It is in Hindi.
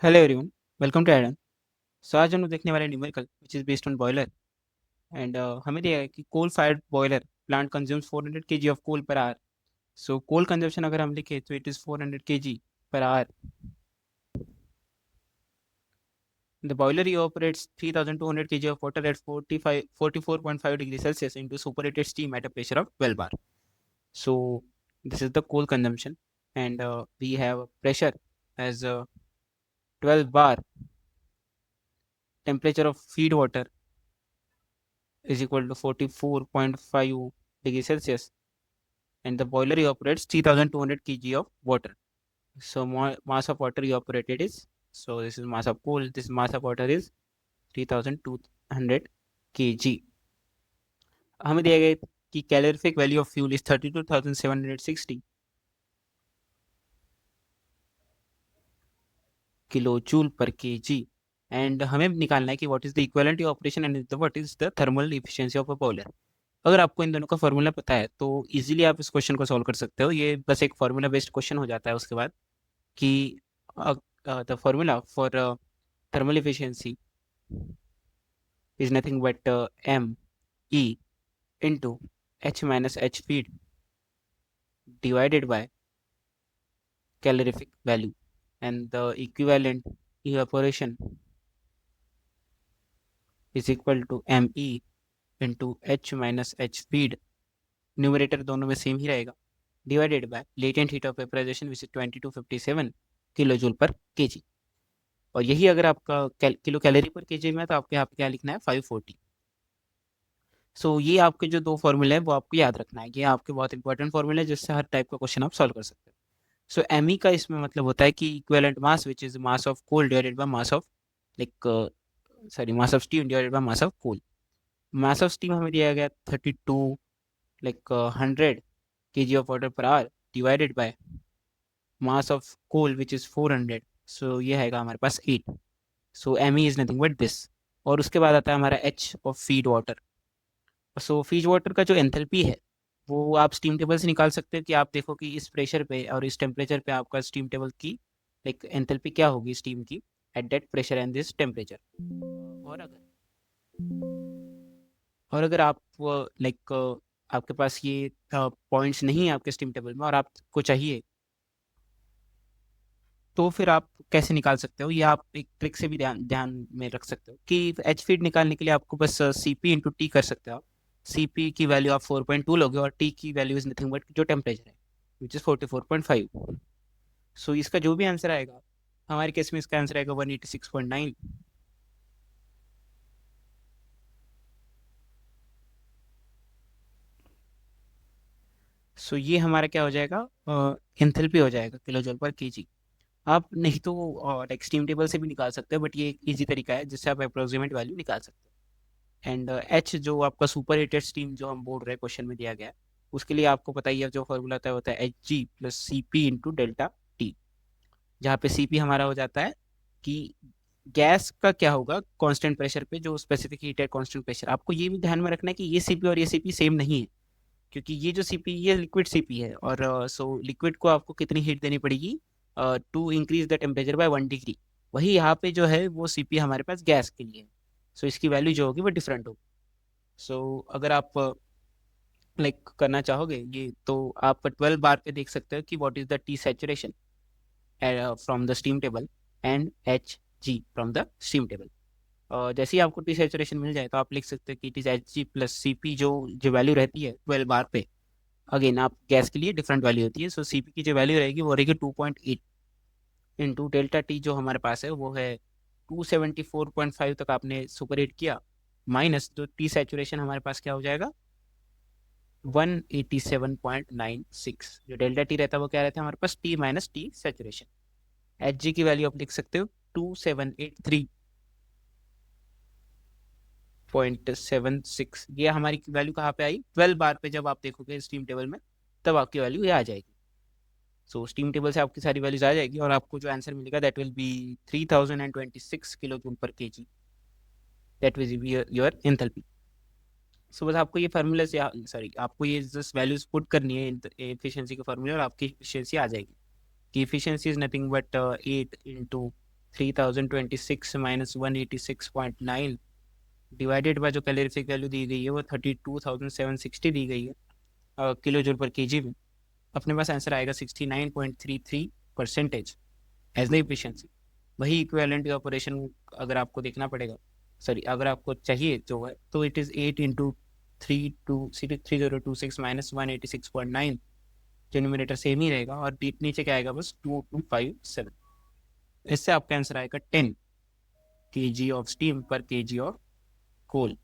Hello everyone, welcome to Aden. So आज हम लोग देखने वाले numerical which is based on boiler and हमें दिया है कि coal fired boiler plant consumes 400 kg of coal per hour. So coal consumption अगर हम लिखे तो it is 400 kg per hour. The boiler evaporates 3200 kg of water at 44.5 degrees Celsius into superheated steam at a pressure of 12 bar. So this is the coal consumption, and we have pressure as 12 bar. Temperature of feed water is equal to 44.5 degrees Celsius, and the boiler evaporates 3200 kg of water. So mass of water evaporated is, so this is mass of coal, this mass of water is 3200 kg. हमें दिया गया कि calorific value of fuel is 32,760 kilo joule per KG, and हमें निकालना है कि what is the equivalent operation and what is the thermal efficiency of a boiler. अगर आपको इन दोनों का फॉर्मूला पता है तो इजीली आप इस क्वेश्चन को सॉल्व कर सकते हो। ये बस एक फॉर्मूला बेस्ड क्वेश्चन हो जाता है उसके बाद कि the formula for thermal efficiency is nothing but m e into h minus h feed divided by calorific value, and the equivalent evaporation is equal to me into h minus h feed, numerator दोनों में सेम ही रहेगा, divided by latent heat of vaporization which is 2257 kilo joule per KG. और यही अगर आपका किलो कैलोरी पर केजी में है तो आपको यहाँ पे क्या लिखना है 540। सो ये आपके जो दो फॉर्मूले हैं वो आपको याद रखना है, ये आपके बहुत इंपॉर्टेंट फॉर्मूले हैं जिससे हर टाइप का क्वेश्चन आप सॉल्व कर सकते हो। सो एमई का इसमें मतलब होता है कि equivalent mass which is mass of coal divided by mass of like sorry mass of steam divided by mass of coal. Mass of steam हमें दिया गया 32 like 100 kg of water per hour divided by mass of coal which is 400, so ये आएगा हमारे पास 8। So ME is nothing but this. और उसके बाद आता है हमारा H of feed water. So feed water का जो एंथैल्पी है वो आप स्टीम टेबल से निकाल सकते हो कि आप देखो कि इस प्रेशर पे और इस टेम्परेचर पे आपका स्टीम टेबल की लाइक एंथैल्पी क्या होगी स्टीम की at that pressure and this temperature. और अगर और अगर आप लाइक आपके पास ये पॉइंट्स नहीं है आपके स्टीम टेबल में और आपको चाहिए तो फिर आप कैसे निकाल सकते हो, या आप एक ट्रिक से भी ध्यान ध्यान में रख सकते हो कि एच फीड निकालने के लिए आपको बस सी पी इंटू टी कर सकते हो आप। सी पी की वैल्यू आप 4.2 लोगे और टी की वैल्यू इज नथिंग बट जो टेम्परेचर है विच इज 44.5। सो इसका जो भी आंसर आएगा, हमारे केस में इसका आंसर आएगा 186.9। सो ये हमारा क्या हो जाएगा, एंथैल्पी हो जाएगा किलो जूल पर केजी। आप नहीं तो लाइक स्टीम टेबल से भी निकाल सकते हो, बट ये एक इजी तरीका है जिससे आप अप्रोक्सीमेट वैल्यू निकाल सकते हो। एंड एच जो आपका सुपर हीटेड स्टीम जो हम बोल रहे हैं क्वेश्चन में दिया गया है, उसके लिए आपको पता ही है जो फॉर्मूला होता है h g plus c p into delta t, जहाँ पे सी पी हमारा हो जाता है कि गैस का क्या होगा कांस्टेंट प्रेशर पे जो स्पेसिफिक हीट है कांस्टेंट प्रेशर। आपको ये भी ध्यान में रखना है कि ये सीपी और ये सीपी सेम नहीं है, क्योंकि ये जो सीपी ये लिक्विड सीपी है और सो लिक्विड को आपको कितनी हीट देनी पड़ेगी to increase the temperature by 1 degree. वही यहाँ पे जो है वो सीपी हमारे पास गैस के लिए है, सो इसकी वैल्यू जो होगी वो डिफरेंट होगी। सो अगर आप लाइक करना चाहोगे ये तो आप 12 बार पे देख सकते हो कि what is the T saturation from the steam table and H G from the steam table. जैसे ही आपको टी सैचुरेशन मिल जाए तो आप लिख सकते हो कि it is h g plus c p, जो जो वैल्यू रहती है 12 बार पे। अगेन आप गैस के लिए डिफरेंट वैल्यू होती है, सो सी पी की जो वैल्यू रहेगी वो रहेगी 2.8 इंटू डेल्टा टी जो हमारे पास है वो है 274.5 तक आपने सुपर हिट किया, माइनस जो टी सैचुरेशन हमारे पास क्या हो जाएगा 187.96। जो डेल्टा टी रहता है वो क्या रहता है हमारे पास T minus T saturation. H G की वैल्यू आप लिख सकते हो 2783.76। ये हमारी वैल्यू कहाँ पे आई 12 बार पे, जब आप देखोगे स्टीम टेबल में तब आपकी वैल्यू ये आ जाएगी। सो स्टीम टेबल से आपकी सारी वैल्यूज आ जाएगी और आपको जो आंसर मिलेगा that will be 3026 kilo joule per kg, that will be your enthalpy. So बस आपको ये फार्मूला से सॉरी आपको ये जस्ट वैल्यूज पुट करनी है एफिशिएंसी के फार्मूले और आपकी एफिशिएंसी आ जाएगी कि efficiency is nothing but 8 into 3026 minus 186.9 divided by जो कैलोरीफिक वैल्यू दी गई है वो 32,760 दी गई है किलो जूल पर केजी में। अपने पास आंसर आएगा 69.33% एज द इफिशियंसी। वही इक्विवेलेंट ऑपरेशन अगर आपको देखना पड़ेगा, सॉरी अगर आपको चाहिए जो है, तो इट इज़ 8 इंटू 3026 माइनस 186.9, जो न्यूमरेटर सेम ही रहेगा और नीचे क्या आएगा बस 2257। इससे आपका आंसर आएगा 10 kg ऑफ स्टीम पर kg ऑफ कोल।